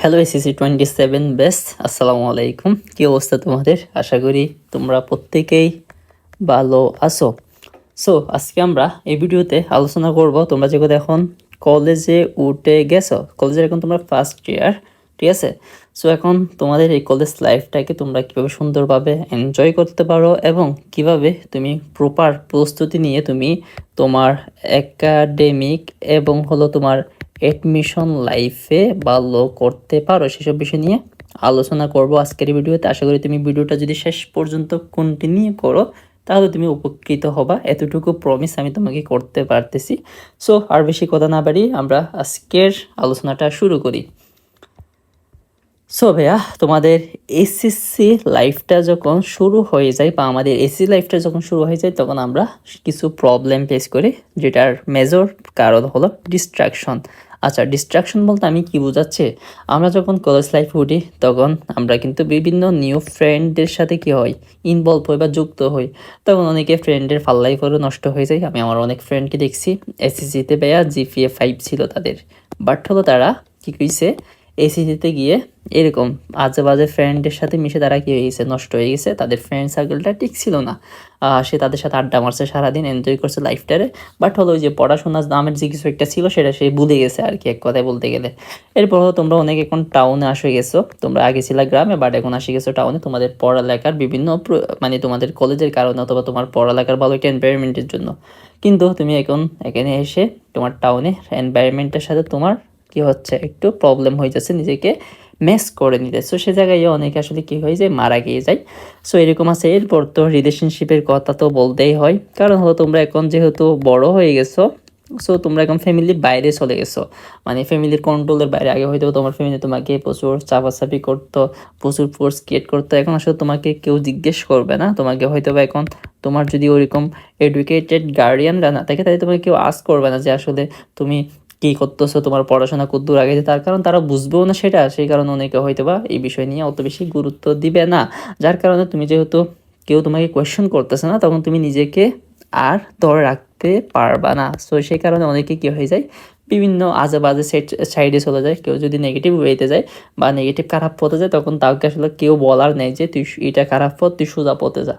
Hello ACC 27 best, আসসালামু আলাইকুম। কি অবস্থা তোমাদের? আশা করি তোমরা প্রত্যেকেই ভালো আছো। সো আজকে আমরা এই ভিডিওতে আলোচনা করব, তোমরা যেহেতু এখন কলেজে উঠে গেছো, কলেজের এখন তোমরা ফার্স্ট ইয়ার, ঠিক আছে? সো এখন তোমাদের এই কলেজ লাইফটাকে তোমরা কীভাবে সুন্দরভাবে এনজয় করতে পারো এবং কিভাবে তুমি প্রপার প্রস্তুতি নিয়ে তুমি তোমার একাডেমিক এবং তোমার অ্যাডমিশন লাইফে ভালো করতে পারো, সেসব বিষয় নিয়ে আলোচনা করব আজকের ভিডিওতে। আশা করি তুমি ভিডিওটা যদি শেষ পর্যন্ত কন্টিনিউ করো তাহলে তুমি উপকৃত হবা, এতটুকু প্রমিস আমি তোমাকে করতে পারতেছি। সো আর বেশি কথা না বাড়িয়ে আমরা আজকের আলোচনাটা শুরু করি। সো ভাইয়া, তোমাদের এসএসসি লাইফটা যখন শুরু হয়ে যায় বা আমাদের এসএসসি লাইফটা যখন শুরু হয়ে যায় তখন আমরা কিছু প্রবলেম ফেস করি, যেটার মেজর কারণ হলো ডিস্ট্রাকশন। আচ্ছা, ডিস্ট্রাকশন বলতে আমি কি বোঝাচ্ছি, আমরা যখন কলেজ লাইফে উঠি তখন আমরা কিন্তু বিভিন্ন নিউ ফ্রেন্ডদের সাথে কি হয়, ইনভলভ হই বা যুক্ত হই। তখন অনেকে ফ্রেন্ডের ফাল্লাই করে নষ্ট হয়ে যায়। আমি আমার অনেক ফ্রেন্ডকে দেখছি এসএসসিতে ভাইয়া জিপিএ 5 ছিল তাদের, বাট তারা কি কইছে, এসিসিতে গিয়ে এরকম আজে বাজে ফ্রেন্ডের সাথে মিশে তারা কি হয়ে গেছে, নষ্ট হয়ে গেছে। তাদের ফ্রেন্ড সার্কেলটা ঠিক ছিল না। সে তাদের সাথে আড্ডা মারছে, সারাদিন এনজয় করছে লাইফটারে, বাট ওই যে পড়াশোনার নামের যে কিছু একটা ছিল সেটা সে ভুলে গেছে আর কি, এক কথায় বলতে গেলে। এরপর তোমরা অনেক এখন টাউনে আসে গেছো, তোমরা আগে ছিল গ্রামে, বাট এখন আসে গেছো টাউনে তোমাদের পড়ালেখার বিভিন্ন মানে তোমাদের কলেজের কারণে অথবা তোমার পড়ালেখার ভালো একটা এনভায়রনমেন্টের জন্য। কিন্তু তুমি এখন এখানে এসে তোমার টাউনে এনভায়রনমেন্টের সাথে তোমার কি হচ্ছে, একটু প্রবলেম হয়ে যাচ্ছে, নিজেকে মেস করে নিতে। সো সে জায়গায় অনেকে আসলে কি হয়ে যায়, মারা গিয়ে যায়। সো এরকম আছে। এরপর তো রিলেশনশিপের কথা তো বলতেই হয়, কারণ তোমরা এখন যেহেতু বড় হয়ে গেছো, সো তোমরা এখন ফ্যামিলির বাইরে চলে গেছো, মানে ফ্যামিলির কন্ট্রোলের বাইরে। আগে হয়তো তোমার ফ্যামিলি তোমাকে প্রচুর চাপাচাপি করতো, প্রচুর ফোর্স ক্রিয়েট করতো। এখন আসলে তোমাকে কেউ জিজ্ঞেস করবে না, তোমাকে হয়তো বা এখন তোমার যদি ওইরকম এডুকেটেড গার্ডিয়ানরা না থাকে তাহলে তোমাকে কেউ আস্ক করবে না যে আসলে তুমি কি করতেছো, তোমার পড়াশোনা কতদূর আগে, তার কারণ তারা বুঝবেও না সেটা। সেই কারণে অনেকে হয়তো বা এই বিষয় নিয়ে অত বেশি গুরুত্ব দিবে না, যার কারণে তুমি যেহেতু কেউ তোমাকে কোয়েশ্চেন করতেছে না তখন তুমি নিজেকে আর ধরে রাখতে পারবা না। সো সেই কারণে অনেকে কি হয়ে যায়, বিভিন্ন আজে বাজে সাইডে চলে যায়। কেউ যদি নেগেটিভ ওয়েতে যায় বা নেগেটিভ খারাপ পথে যায় তখন তাকে আসলে কেউ বলার নেই যে তুই এটা খারাপ পথ, তুই সোজা পথে যা।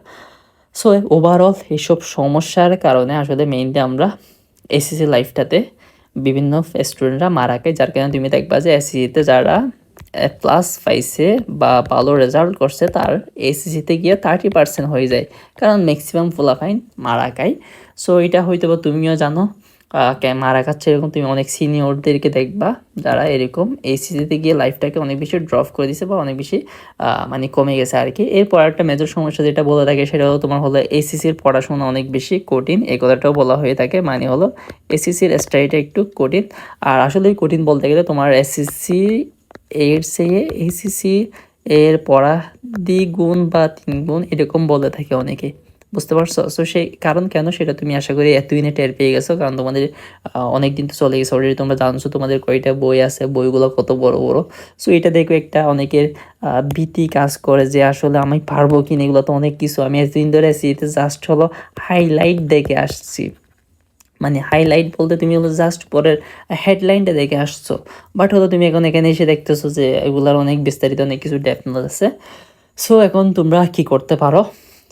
সো ওভারঅল এইসব সমস্যার কারণে আসলে মেইনলি আমরা এসএসসি লাইফটাতে বিভিন্ন স্টুডেন্টরা মারা খায়, যার কারণে তুমি দেখবা যে এসএসসিতে যারা প্লাস পাইছে বা ভালো রেজাল্ট করছে তার এসএসসিতে গিয়ে 30% হয়ে যায়, কারণ ম্যাক্সিমাম ফুলাফাইন মারা খায়। সো এটা হয়তো বা তুমিও জানো মারা খাচ্ছে এরকম তুমি অনেক সিনিয়রদেরকে দেখবা যারা এরকম এসএসসিতে গিয়ে লাইফটাকে অনেক বেশি ড্রপ করে দিছে বা অনেক বেশি মানে কমে গেছে আর কি। এরপর একটা মেজর সমস্যা যেটা বলে থাকে সেটা হলো তোমার হলো এসএসসির পড়াশোনা অনেক বেশি কঠিন, এই কথাটাও বলা হয়ে থাকে। মানে হলো এসএসসির স্টাডিটা একটু কঠিন, আর আসলে কঠিন বলতে গেলে তোমার এসএসসি এর চেয়ে এসএসসি এর পড়া দ্বিগুণ বা তিনগুণ এরকম বলে থাকে অনেকে, বুঝতে পারছো? সো সেই কারণ কেন সেটা তুমি আশা করি এতদিনে টের পেয়ে গেছো, কারণ তোমাদের অনেক দিন তো চলে গেছে অলরেডি, তোমরা জানছো তোমাদের কয়টা বই আছে, বইগুলো কত বড় বড়। সো এটা দেখো একটা অনেকের ভীতি কাজ করে যে আসলে আমি পারবো কিনা, এগুলো তো অনেক কিছু। আমি এতদিন ধরে এসিতে জাস্ট হলো হাইলাইট দেখে আসছি, মানে হাইলাইট বলতে তুমি হলো জাস্ট পরের হেডলাইনটা দেখে আসছো, বাট তুমি এখন এখানে এসে দেখতেছো যে এগুলার অনেক বিস্তারিত অনেক কিছু ডেপথ আছে। সো এখন তোমরা কি করতে পারো,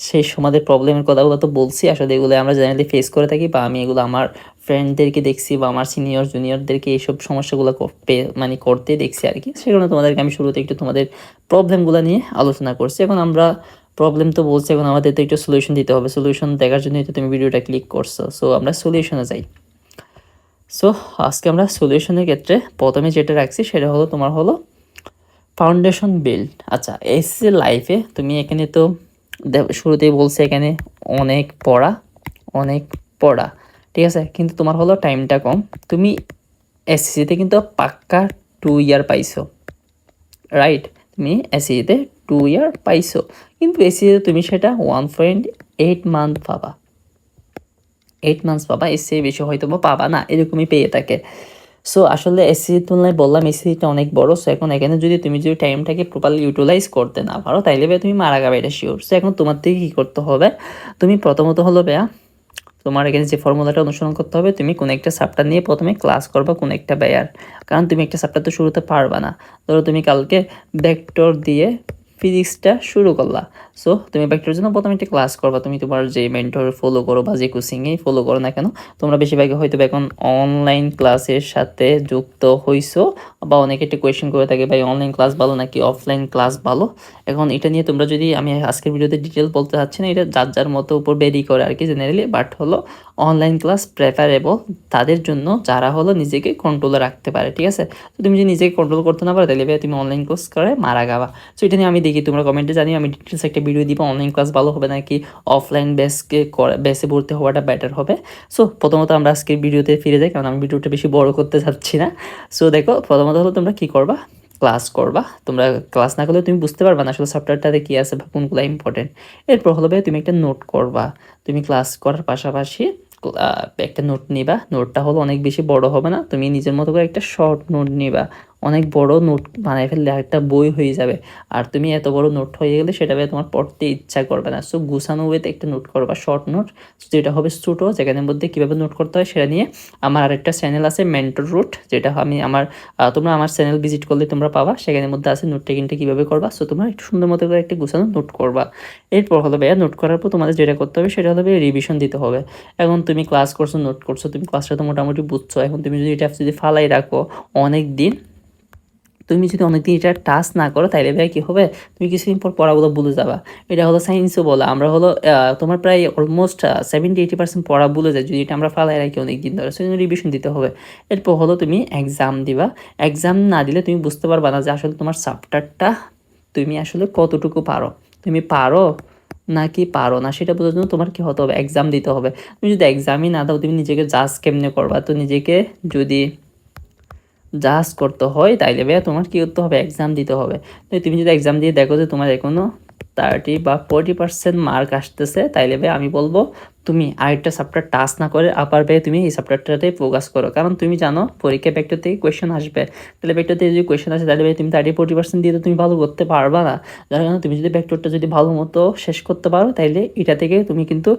সেই সমাজের প্রবলেমের কথাগুলো তো বলছি, আসলে এগুলো আমরা জেনারেলি ফেস করে থাকি বা আমি এগুলো আমার ফ্রেন্ডদেরকে দেখছি বা আমার সিনিয়র জুনিয়রদেরকে এইসব সমস্যাগুলো মানে করতে দেখছি আর কি। সেজন্য তোমাদেরকে আমি শুরুতে একটু তোমাদের প্রবলেমগুলো নিয়ে আলোচনা করছি। এখন আমরা প্রবলেম তো বলছি, এখন আমাদের তো একটু সলিউশন দিতে হবে। সলিউশন দেখার জন্যই তো তুমি ভিডিওটা ক্লিক করছো। সো আমরা সলিউশনে যাই। সো আজকে আমরা সলিউশনের ক্ষেত্রে প্রথমে যেটা রাখছি সেটা হলো তোমার হলো ফাউন্ডেশন বিল্ড। আচ্ছা, এসএসসি লাইফে তুমি এখানে তো শুরুতেই বলছে এখানে অনেক পড়া, অনেক পড়া, ঠিক আছে, কিন্তু তোমার হলো টাইমটা কম। তুমি এসএসসিতে কিন্তু পাক্কা 2 ইয়ার পাইছো, রাইট? তুমি এসএসসিতে 2 ইয়ার পাইছো, কিন্তু এসএসসিতে তুমি সেটা 1.8 মান্থ পাবা, 8 মান্থস পাবা, এর চেয়ে বেশি হয়তো বা পাবা না, এরকমই পেয়ে থাকে। সো আসলে এসএসসির তুলনায় বললাম এসএসসিটা অনেক বড়। সো এখন এখানে তুমি যদি টাইমটাকে প্রপারলি ইউটিলাইজ করতে না পারো তাইলে তুমি মারা যাবে, এটা শিওর। সো এখন তোমার থেকে কী করতে হবে, তুমি প্রথমত হলো তোমার এখানে যে ফর্মুলাটা অনুসরণ করতে হবে, তুমি কোনো একটা সাবটা নিয়ে প্রথমে ক্লাস করবা কোনো একটা ব্যয়ার, কারণ তুমি একটা সাবটা তো শুরুতে পারবা না। ধরো তুমি কালকে ভেক্টর দিয়ে ফিজিক্সটা শুরু করলা, সো তুমি ভেক্টরের জন্য প্রথমে একটা ক্লাস করবা। তুমি তোমার যে মেন্টর ফলো করো বা যে কোচিংয়েই ফলো করো না কেন, তোমরা বেশিরভাগই হয়তো এখন অনলাইন ক্লাসের সাথে যুক্ত হইছো, বা অনেকে একটা কোয়েশ্চেন করে থাকে ভাই অনলাইন ক্লাস ভালো নাকি অফলাইন ক্লাস ভালো। এখন এটা নিয়ে তোমরা যদি, আমি আজকের ভিডিওতে ডিটেল বলতে চাচ্ছি না, এটা যার যার মতো উপর বেরি করে আর কি জেনারেলি, বাট হলো অনলাইন ক্লাস প্রেফারেবল তাদের জন্য যারা হলো নিজেকে কন্ট্রোলে রাখতে পারে, ঠিক আছে। তো তুমি যদি নিজেকে কন্ট্রোল করতে না পারো তাহলে তুমি অনলাইন ক্লাস করে মারা গাবা। সো এটা নিয়ে আমি দেখি তোমরা কমেন্টে জানিও, আমি ডিটেলস একটা ভিডিও দিব অনলাইন ক্লাস ভালো হবে নাকি অফলাইন বেসে ভর্তি হওয়াটা বেটার হবে। সো প্রথমত আমরা আজকের ভিডিওতে ফিরে যাই, কারণ আমি ভিডিওটা বেশি বড় করতে চাচ্ছি না। সো দেখো, প্রথমত হলো তোমরা কি করবা, ক্লাস করবা। তোমরা ক্লাস না করলে তুমি বুঝতে পারবা না আসলে সফটওয়্যারটাতে কী আছে বা কোনগুলো ইম্পর্টেন্ট। এরপর হলো তুমি একটা নোট করবা। তুমি ক্লাস করার পাশাপাশি একটা নোট নিবা। নোটটা হলো অনেক বেশি বড় হবে না, তুমি নিজের মতো করে একটা শর্ট নোট নিবা। অনেক বড় নোট বানাই ফেললে একটা বই হয়ে যাবে, আর তুমি এত বড় নোট হয়ে গেলে সেটা তোমার পড়তে ইচ্ছা করবে না। সো গুছানো ওয়েতে একটা নোট করবা, শর্ট নোট, যেটা হবে ছোটো, যেখানের মধ্যে কীভাবে নোট করতে হয় সেটা নিয়ে আমার আরেকটা চ্যানেল আছে মেন্টর রুট, যেটা আমি তোমরা আমার চ্যানেল ভিজিট করলে তোমরা পাবা, সেখানের মধ্যে আছে নোট টেকিংটা কীভাবে করবা। সো তোমরা একটু সুন্দর মতো করে একটা গুছানো নোট করবা। এরপর হলো নোট করার পর তোমাদের যেটা করতে হবে সেটা হলো রিভিশন দিতে হবে। এখন তুমি ক্লাস করছো, নোট করছো, তুমি ক্লাসটা তো মোটামুটি বুঝছো। এখন তুমি যদি এটা যদি ফালাই রাখো অনেক দিন, তুমি যদি অনেকদিন এটা টাচ না করো তাইলে ভাই কী হবে, তুমি কিছুদিন পর পড়াগুলো ভুলে যাবা। এটা হলো সায়েন্সও বলে, আমরা হলো তোমার প্রায় অলমোস্ট 70-80% পড়া ভুলে যায় যদি এটা আমরা ফালাই রাখি অনেক দিন ধরে। সেজন্য রিভিশন দিতে হবে। এরপর হলো তুমি এক্সাম দিবা। এক্সাম না দিলে তুমি বুঝতে পারবা না যে আসলে তোমার চ্যাপ্টারটা তুমি আসলে কতটুকু পারো, তুমি পারো নাকি পারো না, সেটা বোঝার জন্য তোমার কি হতে হবে, এক্সাম দিতে হবে। তুমি যদি এক্সামই না দাও তুমি নিজেকে জাজ কেমনে করবা? তো নিজেকে যদি জাজ করতে হয় তাইলে ভাইয়া তোমার কী করতে হবে, এক্সাম দিতে হবে। তো তুমি যদি এক্সাম দিয়ে দেখো যে তোমার এখনও 30 বা 40% মার্ক আসতেছে, তাইলে ভাই আমি বলবো তুমি আরেকটা চ্যাপ্টার টাচ না করে আবার ভাই তুমি এই চ্যাপ্টারটাতে ফোকাস করো। কারণ তুমি জানো পরীক্ষা ভেক্টর থেকে কোয়েশ্চেন আসবে, তাহলে ভেক্টর থেকে যদি কোয়েশ্চেন আসে তাহলে ভাই তুমি 30-40% দিয়ে তো তুমি ভালো করতে পারবা না। যার কারণে তুমি যদি ভেক্টরটা যদি ভালো মতো শেষ করতে পারো তাইলে এটা থেকে তুমি কিন্তু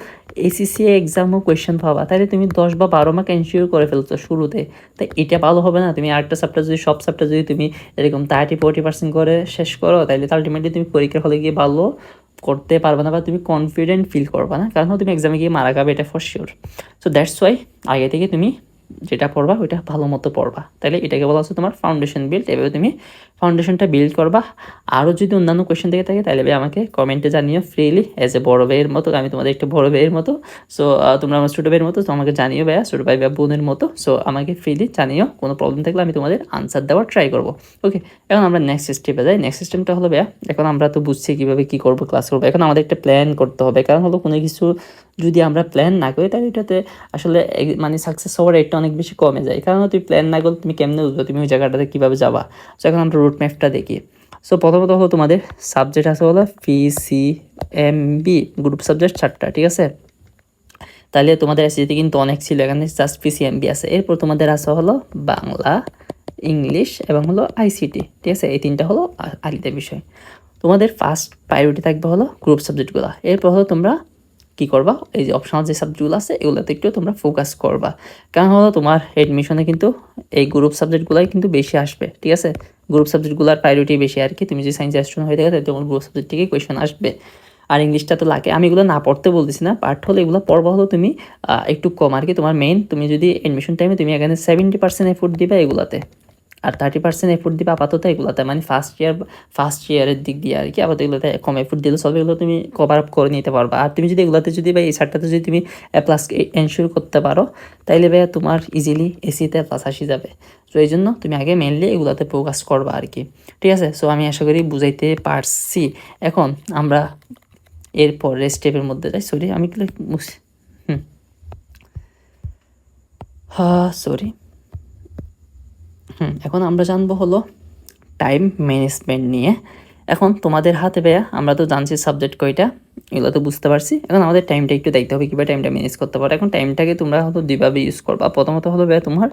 ACCA এক্সামও কোয়েশ্চেন পাবা, তাহলে তুমি 10 বা 12 মার্ক এনশিওর করে ফেলছো শুরুতে। তাই এটা ভালো হবে না? তুমি আরেকটা চ্যাপ্টার যদি সব চ্যাপ্টার যদি তুমি এরকম 30-40% করে শেষ করো তাহলে আলটিমেটলি তুমি পরীক্ষার হলে গিয়ে ভালো করতে পারবে না, বা তুমি কনফিডেন্ট ফিল করবে না, কারণ তুমি এক্সামে গিয়ে মারা খাবে, এটা for sure. So that's why আগে থেকে তুমি যেটা পড়বা ওইটা ভালো মতো পড়বা, তাহলে এটাকে বলা হচ্ছে তোমার ফাউন্ডেশন বিল্ড। এভাবে তুমি ফাউন্ডেশনটা বিল্ড করবা। আরও যদি অন্যান্য কোয়েশ্চেন থেকে থাকে তাহলে আমাকে কমেন্টে জানিও ফ্রিলি, অ্যাজ এ বড় ভাইয়ের মতো, আমি তোমাদের একটা বড় ভাইয়ের মতো। সো তোমরা আমার ছোটো ভাইয়ের মতো, তো আমাকে জানিও ভাইয়া, ছোটো ভাই বা বোনের মতো। সো আমাকে ফ্রিলি জানিও, কোনো প্রবলেম থাকলে আমি তোমাদের আনসার দেওয়ার ট্রাই করবো। ওকে, এখন আমরা নেক্সট স্টেপে যাই। নেক্সট সিস্টেমটা হলো ভাইয়া, এখন আমরা তো বুঝছি কীভাবে কী করবো, ক্লাস করবো। এখন আমাদের একটা প্ল্যান করতে হবে, কারণ হলো কোনো কিছু যদি আমরা প্ল্যান না করি তাহলে এটাতে আসলে মানে সাকসেস হওয়ার রেটটা অনেক বেশি কমে যায়। কারণ তুমি প্ল্যান না করলে তুমি কেমনে বুঝবে তুমি ওই জায়গাটাতে কীভাবে যাবা। সো এখন আমরা রুট ম্যাপটা দেখি। সো প্রথমত হলো তোমাদের সাবজেক্ট আছে হলো PCMB, গ্রুপ সাবজেক্ট 4টা, ঠিক আছে। তাহলে তোমাদের এসএসসিতে কিন্তু অনেক ছিল, এখানে জাস্ট PCMB আছে। এরপর তোমাদের আছে হলো বাংলা, ইংলিশ এবং হলো ICT, ঠিক আছে। এই 3টা হলো আলিদের বিষয়। তোমাদের ফার্স্ট প্রায়োরিটি থাকবে হলো গ্রুপ সাবজেক্টগুলো। এরপর হলো তোমরা কী করবা, এই যে অপশনাল যে সাবজেক্টগুলো আছে এগুলোতে একটু তোমরা ফোকাস করবা, কারণ হলো তোমার এডমিশনে কিন্তু এই গ্রুপ সাবজেক্টগুলোই কিন্তু বেশি আসবে, ঠিক আছে। গ্রুপ সাবজেক্টগুলোর প্রায়োরিটি বেশি আর কি। তুমি যদি সায়েন্স স্টুডেন্ট হয়ে থাকে তাহলে তোমার গ্রুপ সাবজেক্ট থেকে কোয়েশন আসবে। আর ইংলিশটা তো লাগে, আমি এগুলো না পড়তে বলতেছি না, বাট হলো এগুলো পড়বা হলো তুমি একটু কম আর কি। তোমার মেইন তুমি যদি এডমিশন টাইমে তুমি এখানে 70% এফোর্ট দিবা এগুলাতে, আর 30% এফোর্ট দিবা আপাতত এগুলোতে, মানে ফার্স্ট ইয়ারের দিক দিয়ে আর কি। আপাতত এগুলোতে কম এফোর্ট দিলে সব এগুলো তুমি কভার আপ করে নিতে পারবা। আর তুমি যদি এগুলোতে যদি বা এই সারটাতে যদি তুমি প্লাস এনশিওর করতে পারো তাইলে ভাইয়া তোমার ইজিলি এসিতে প্লাস আসি যাবে। সো এই জন্য তুমি আগে মেনলি এগুলোতে ফোকাস করবা আর কি, ঠিক আছে। সো আমি আশা করি বুঝাইতে পারছি। এখন আমরা এরপর স্টেপের মধ্যে যাই। সরি আমি সরি এখন আমরা জানবো হলো টাইম ম্যানেজমেন্ট নিয়ে। এখন তোমাদের হাতে ভাইয়া আমরা তো জানছি সাবজেক্ট কয়টা, এগুলো তো বুঝতে পারছি। এখন আমাদের টাইমটা একটু দেখতে হবে কীভাবে টাইমটা ম্যানেজ করতে পারো। এখন টাইমটাকে তোমরা হয়তো দুইভাবে ইউজ করবা। প্রথমত হলো ভাইয়া তোমার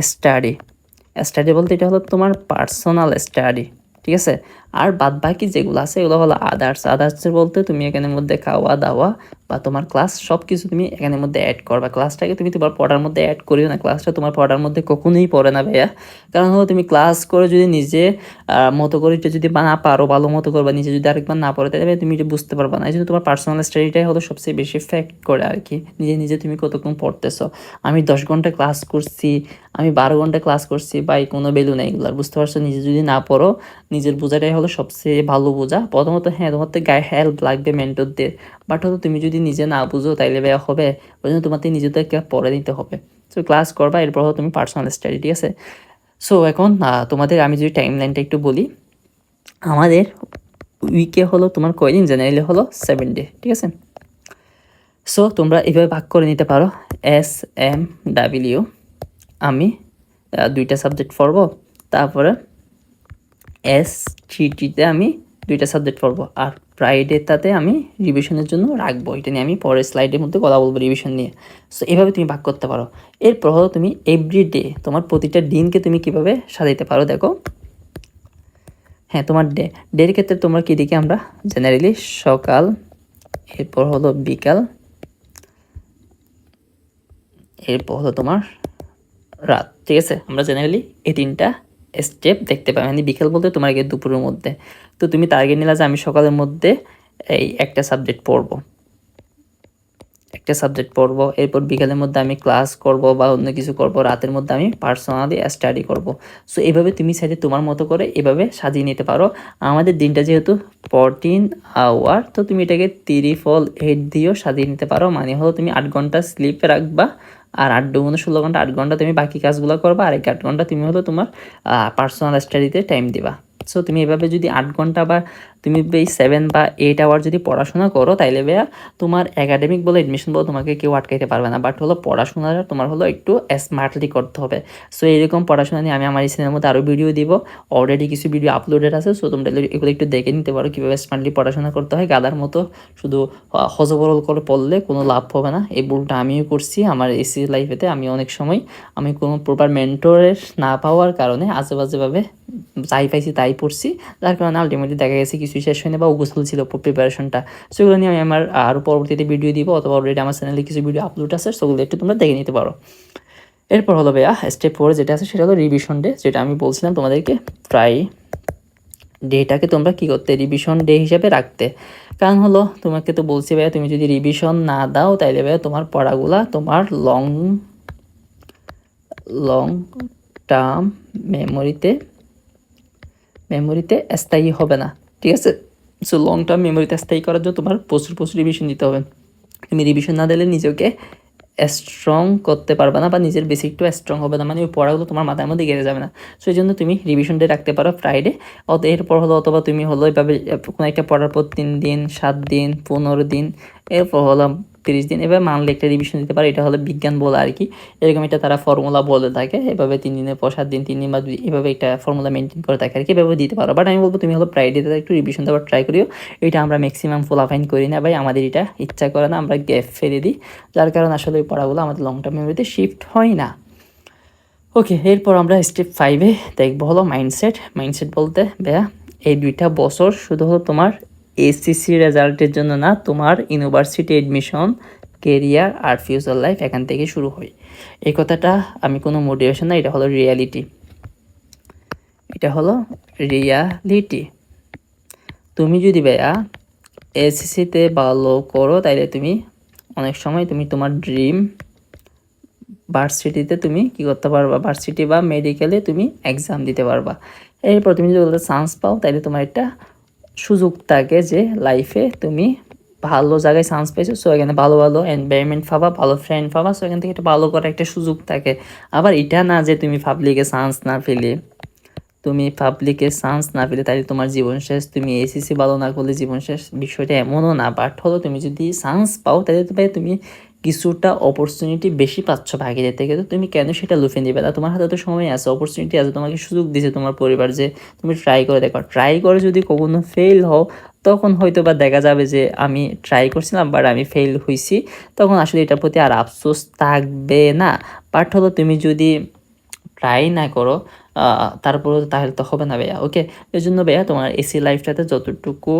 স্টাডি বলতে এটা হলো তোমার পার্সোনাল স্টাডি, ঠিক আছে। আর বাদ বাকি যেগুলো আছে এগুলো হলো আদার্স বলতে তুমি এখানের মধ্যে খাওয়া দাওয়া বা তোমার ক্লাস সব কিছু তুমি এখানের মধ্যে অ্যাড করবা। ক্লাসটাকে তুমি তোমার পড়ার মধ্যে অ্যাড করিও না, ক্লাসটা তোমার পড়ার মধ্যে কখনোই পড়ে না ভাইয়া। কারণ হলো তুমি ক্লাস করে যদি নিজে মতো করে যদি না পারো, ভালো মতো করবা, নিজে যদি আরেকবার না পড়ো তাহলে তুমি এটা বুঝতে পারবা না। এই জন্য তোমার পার্সোনাল স্টাডিটাই হলো সবচেয়ে বেশি ফ্যাক্ট করে আর কি, নিজে নিজে তুমি কতক্ষণ পড়তেছো। আমি 10 ঘন্টা ক্লাস করছি, আমি 12 ঘন্টা ক্লাস করছি, বাই কোনো ভ্যালু নেই এগুলার, বুঝতে পারছো? নিজে যদি না পড়ো, নিজের বোঝাটাই হলো সবচেয়ে ভালো বোঝা। প্রথমত হ্যাঁ তোমার তো গায়ে হেল্প লাগবে মেন্টরদের, বাট হলো তুমি যদি নিজে না বুঝো তাইলে বেয়া হবে, ওই জন্য তোমাকে নিজেদেরকে পড়ে নিতে হবে। সো ক্লাস করবা, এরপর হলো তুমি পার্সোনাল স্টাডি, ঠিক আছে? সো এখন তোমাদের আমি যদি টাইম লাইনটা একটু বলি, আমাদের উইকে হলো তোমার কয়দিন, জেনারেলি হলো 7 ডে, ঠিক আছে? সো তোমরা এভাবে ভাগ করে নিতে পারো, SMW আমি 2টা সাবজেক্ট পড়বো, তারপরে SGTতে আমি 2টা সাবজেক্ট পড়বো, আর ফ্রাইডেটাতে আমি রিভিশনের জন্য রাখবো। এটা নিয়ে আমি পরের স্লাইডের মধ্যে কথা বলবো রিভিশন নিয়ে। সো এভাবে তুমি ভাগ করতে পারো। এরপর হলো তুমি এভরিডে তোমার প্রতিটা দিনকে তুমি কিভাবে সাজাইতে পারো দেখো। হ্যাঁ, তোমার ডের ক্ষেত্রে তোমরা কী দেখি আমরা জেনারেলি সকাল, এরপর হলো বিকাল, এরপর হলো তোমার রাত, ঠিক আছে? আমরা জেনারেলি এই 3টা স্টেপ দেখতে পাই। মানে বিকেল বলতে তোমার গিয়ে দুপুরের মধ্যে। তো তুমি টার্গেট নিলা যে আমি সকালের মধ্যে এই একটা সাবজেক্ট পড়বো, এরপর বিকালের মধ্যে আমি ক্লাস করব বা অন্য কিছু করব, রাতের মধ্যে আমি পার্সোনালি স্টাডি করব। সো এভাবে তুমি সাইডে তোমার মতো করে এভাবে সাজিয়ে নিতে পারো। আমাদের দিনটা যেহেতু 14 আওয়ার, তো তুমি এটাকে 3x8 দিয়েও সাজিয়ে নিতে পারো। মানে হলো তুমি 8 ঘন্টা স্লিপে রাখবা, আর 8 16 ঘন্টা, 8 ঘন্টা তুমি বাকি কাজগুলো করবা, আর 8 ঘন্টা তুমি হলো তোমার পার্সোনাল স্টাডিতে টাইম দিবা। সো তুমি এভাবে যদি 8 ঘন্টা বা তুমি এই 7 বা 8 আওয়ার যদি পড়াশোনা করো, তাইলে ভাইয়া তোমার একাডেমিক বলে এডমিশন বলে তোমাকে কেউ আটকাইতে পারবে না। বাট হলো পড়াশোনাটা তোমার হলো একটু স্মার্টলি করতে হবে। সো এরকম পড়াশোনা নিয়ে আমি আমার এই চ্যানেলের মধ্যে আরও ভিডিও দিব, অলরেডি কিছু ভিডিও আপলোডেড আছে। সো তোমরা এগুলো একটু দেখে নিতে পারো কীভাবে স্মার্টলি পড়াশোনা করতে হয়। গাদার মতো শুধু হজবরল করে পড়লে কোনো লাভ হবে না। এই ভুলটা আমিও করছি আমার এসি লাইফেতে। আমি অনেক সময় আমি কোনো প্রপার মেন্টরের না পাওয়ার কারণে আজেবাজেভাবে যাই পাইছি তাই পড়ছি, যার কারণে আলটিমেটলি দেখা গেছে কিছু শেষ হয়নি বা উগুসল ছিল প্রিপারেশনটা। সেগুলো নিয়ে আমি আমার আরও পরবর্তীতে ভিডিও দিব, অথবা অলরেডি আমার চ্যানেলে কিছু ভিডিও আপলোড আছে, সেগুলো একটু তোমরা দেখে নিতে পারো। এরপর হলো ভাইয়া স্টেপ 4 যেটা আছে সেটা হলো রিভিশন ডে, যেটা আমি বলছিলাম তোমাদেরকে প্রায় ডেটাকে তোমরা কী করতে, রিভিশন ডে হিসাবে রাখতে। কারণ হলো তোমাকে তো বলছি ভাইয়া তুমি যদি রিভিশন না দাও তাইলে ভাইয়া তোমার পড়াগুলা তোমার লং টার্ম মেমোরিতে স্থায়ী হবে না, ঠিক আছে? সো লং টার্ম মেমোরিতে স্থায়ী করার জন্য তোমার প্রচুর রিভিশন দিতে হবে। তুমি রিভিশন না দিলে নিজেকে স্ট্রং করতে পারবে না, বা নিজের বেসিকটাও স্ট্রং হবে না, মানে ওই পড়াগুলো তোমার মাথার মধ্যে গেড়ে যাবে না। সো এই জন্য তুমি রিভিশন ডে রাখতে পারো ফ্রাইডে। এরপর হলো অথবা তুমি হলো এইভাবে কোনো একটা পড়ার পর 3 দিন, 7 দিন, 15 দিন, এরপর হলো 30 দিন, এভাবে মানলে একটা রিভিশন দিতে পারে। এটা হলো বিজ্ঞান বলে আর কি, এরকম একটা তারা ফর্মুলা বলে থাকে। এভাবে 3 দিনের পর 7 দিন, 3 দিন বা 2 এভাবে একটা ফর্মুলা মেনটেন করে থাকে আর কি, এভাবে দিতে পারো। বাট আমি বলবো তুমি হলো ফ্রাইডেতে একটু রিভিশন দেওয়ার ট্রাই করিও। এটা আমরা ম্যাক্সিমাম ফুলাফাইন করি না ভাই, আমাদের এটা ইচ্ছা করে না, আমরা গ্যাপ ফেলে দিই, যার কারণে আসলে ওই পড়াগুলো আমাদের লং টার্ম মেমোরিতে শিফট হয় না। ওকে, এরপর আমরা স্টেপ 5-এ দেখবো হলো মাইন্ডসেট বলতে ভাইয়া এই 2টা বছর শুধু হলো তোমার এসসিসি রেজাল্টের জন্য না, তোমার ইউনিভার্সিটি এডমিশন, কেরিয়ার আর ফিউচার লাইফ এখান থেকে শুরু হয়। এই কথাটা আমি কোনো মোটিভেশন না, এটা হলো রিয়ালিটি। তুমি যদি ভাইয়া এসএসসিতে ভালো করো তাইলে তুমি অনেক সময় তুমি তোমার ড্রিম ভার্সিটিতে তুমি কী করতে পারবা, ভার্সিটি বা মেডিকেলে তুমি এক্সাম দিতে পারবা। এরপর তুমি যদি চান্স পাও তাইলে তোমার একটা সুযোগ থাকে যে লাইফে তুমি ভালো জায়গায় চান্স পাইছো, সো এখানে ভালো এনভায়রনমেন্ট পাবা, ভালো ফ্রেন্ড পাবা, সো এখান থেকে একটা ভালো করার একটা সুযোগ থাকে। আবার এটা না যে তুমি পাবলিকে চান্স না পেলে তাহলে তোমার জীবন শেষ, তুমি এসএসসি ভালো না করলে জীবন শেষ, বিষয়টা এমনও না। বাট হলো তুমি যদি চান্স পাও তাহলে তুমি কিছুটা অপরচুনিটি বেশি পাচ্ছ বাকিদের থেকে, তো তুমি কেন সেটা লুফে নিবে না? তোমার হাতে তো সময় আছে, অপরচুনিটি আছে, তোমাকে সুযোগ দিয়েছে তোমার পরিবার যে তুমি ট্রাই করে দেখো। ট্রাই করে যদি কখনো ফেল হও তখন হয়তো বা দেখা যাবে যে আমি ট্রাই করছিলাম বাট আমি ফেল হয়েছি, তখন আসলে এটার প্রতি আর আফসোস থাকবে না। বাট হলো তুমি যদি ট্রাই না করো, তারপরেও তাহলে তো হবে না ভাইয়া। ওকে, এই জন্য ভাইয়া তোমার এসি লাইফটাতে যতটুকু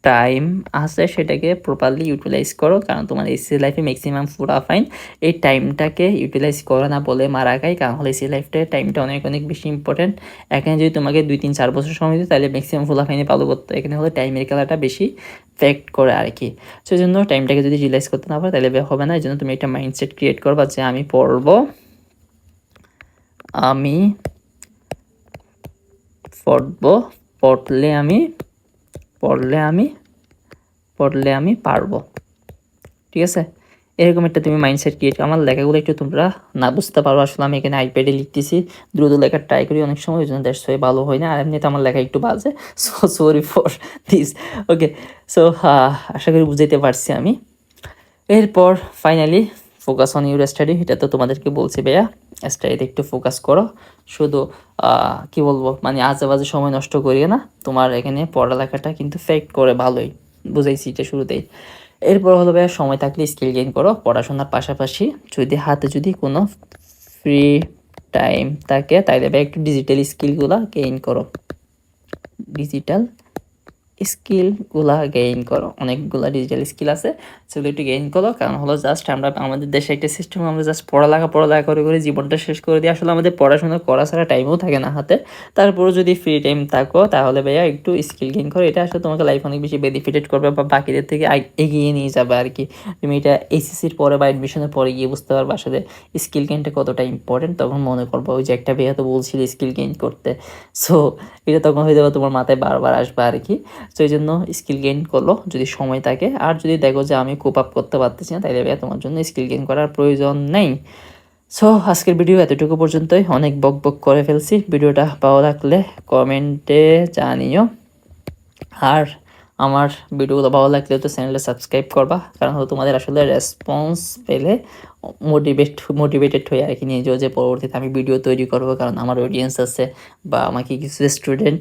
টাইম আছে সেটাকে প্রপারলি ইউটিলাইজ করো, কারণ তোমার এসি লাইফে ম্যাক্সিমাম ফাইন এই টাইমটাকে ইউটিলাইজ করো না বলে মারা খায়, কারণ হলো এসি লাইফটা টাইমটা অনেক অনেক বেশি ইম্পর্টেন্ট। এখানে যদি তোমাকে 2 3 4 বছর সময় দিই তাহলে ম্যাক্সিমাম ফাইনে পালো করতো, এখানে হলো টাইমের খেলাটা বেশি ফ্যাক্ট করে আর কি। সেই জন্য টাইমটাকে যদি রিলাইজ করতে না পারো তাহলে হবে না। এই জন্য তুমি একটা মাইন্ডসেট ক্রিয়েট করবা যে আমি পড়বো, আমি পড়বো, পড়লে আমি পড়লে আমি পড়লে আমি পারবো। ঠিক আছে, এরকম একটা তুমি মাইন্ডসেট ক্রিয়েট। আমার লেখাগুলো একটু তোমরা না বুঝতে পারো, আসলে আমি এখানে আইপ্যাডে লিখতেছি, দ্রুত লেখার ট্রাই করি অনেক সময়, ওই জন্য দ্যাটস ওয়াই ভালো হয় না। আর এমনিতে আমার লেখা একটু বাজে, so sorry for this. Okay, so আশা করি বুঝাইতে পারছি আমি। এরপর finally focus on your study, এটা তো তোমাদেরকে বলছি ভাইয়া, স্টাডিতে একটু ফোকাস করো। শুধু কি বলবো, মানে আজে বাজে সময় নষ্ট করিও না। তোমার এখানে পড়ালেখাটা কিন্তু ফেক্ট করে ভালোই, বুঝাইছি এটা শুরুতেই। এরপর হলো ভাইয়া সময় থাকলে স্কিল গেইন করো পড়াশোনার পাশাপাশি। যদি কোনো ফ্রি টাইম থাকে তাইলে ভাই একটু ডিজিটাল স্কিলগুলো গেইন করো, ডিজিটাল স্কিলগুলা গেইন করো। অনেকগুলা ডিজিটাল স্কিল আছে, সেগুলো একটু গেইন করো। কারণ হলো জাস্ট আমরা আমাদের দেশে একটা সিস্টেম, আমরা জাস্ট পড়ালেখা করে করে জীবনটা শেষ করে দিই। আসলে আমাদের পড়াশোনা করা ছাড়া টাইমও থাকে না হাতে। তারপরেও যদি ফ্রি টাইম থাকো তাহলে ভাইয়া একটু স্কিল গেইন করো, এটা আসলে তোমাকে লাইফ অনেক বেশি বেনিফিটেড করবে বা বাকিদের থেকে এগিয়ে নিয়ে যাবে আর কি। তুমি এটা এইচএসসির পরে বা অ্যাডমিশনের পরে গিয়ে বুঝতে পারবে আসলে স্কিল গেইনটা কতটা ইম্পর্টেন্ট। তখন মনে করবো ওই যে একটা ভাইয়া তো বলছিল স্কিল গেইন করতে, সো এটা তখন হয়ে যাবে তোমার মাথায় বারবার আসবে আর কি। তো এই জন্য স্কিল গেইন করলো যদি সময় থাকে। আর যদি দেখো যে আমি কোপ আপ করতে পারতেছি না তাইলে ভাইয়া তোমার জন্য স্কিল গেইন করার প্রয়োজন নেই। সো আজকের ভিডিও এতটুকু পর্যন্তই, অনেক বক বক করে ফেলছি। ভিডিওটা ভালো লাগলে কমেন্টে জানিও, আর আমার ভিডিওগুলো ভালো লাগলে তো চ্যানেলে সাবস্ক্রাইব করবা, কারণ হলো তোমাদের আসলে রেসপন্স পেলে মোটিভেটেড হয়ে আর কি নিজেও যে পরবর্তীতে আমি ভিডিও তৈরি করবো, কারণ আমার অডিয়েন্স আছে বা আমাকে কিছু স্টুডেন্ট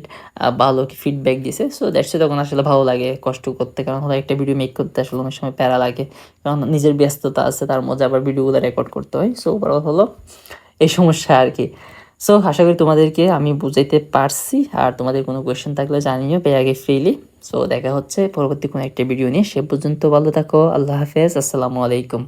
ভালো ফিডব্যাক দিছে। সো দ্যাটস তখন আসলে ভালো লাগে কষ্ট করতে, কারণ হলো একটা ভিডিও মেক করতে আসলে অনেক সময় প্যারা লাগে, কারণ নিজের ব্যস্ততা আছে, তার মধ্যে আবার ভিডিওগুলো রেকর্ড করতে হয়। সো ওভারঅল হলো এই সমস্যা আর কি। সো আশা করি তোমাদেরকে আমি বুঝাইতে পারছি, আর তোমাদের কোনো কোয়েশ্চেন থাকলে জানিও পেয়াগে ফ্রিলি। সো দেখা হচ্ছে পরবর্তী কোনো একটা ভিডিও নিয়ে, সে পর্যন্ত ভালো থাকো, আল্লাহ হাফেজ, আসসালামু আলাইকুম।